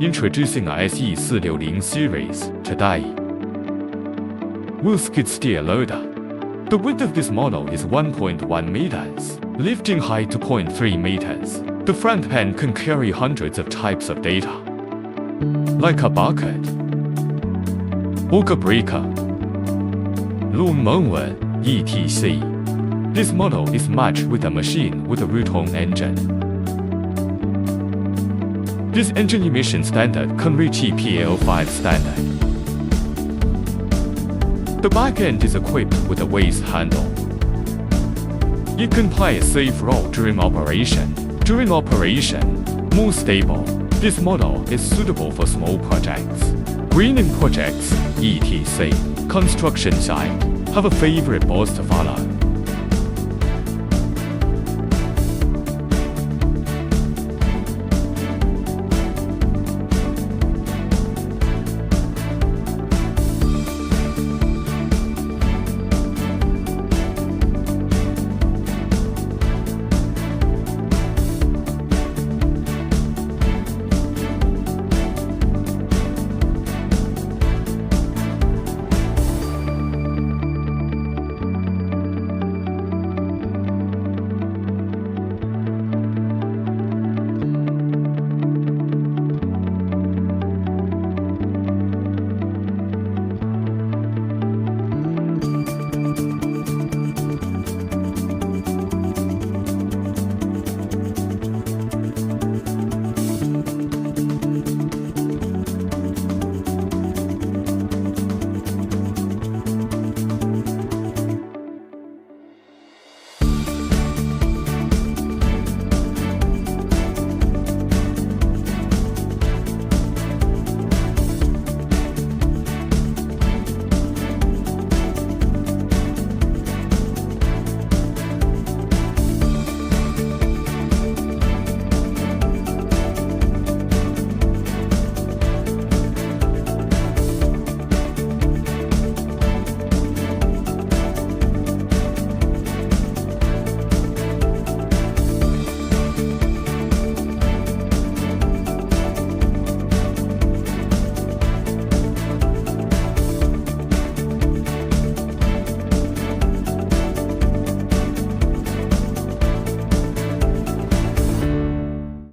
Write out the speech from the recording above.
Introducing a SD460 series today. Wheel skid steer loader. The width of this model is 1.1 meters, lifting height to 0.3 meters. The front end can carry hundreds of types of data, like a bucket, auger breaker, lawn mower, etc. This model is matched with a machine with a root-on engine. This engine emission standard can reach EPA 05 standard. The back end is equipped with a waste handle. It can play a safe role during operation. More stable. This model is suitable for small projects, greening projects, etc. Construction site have a favorite boss to follow.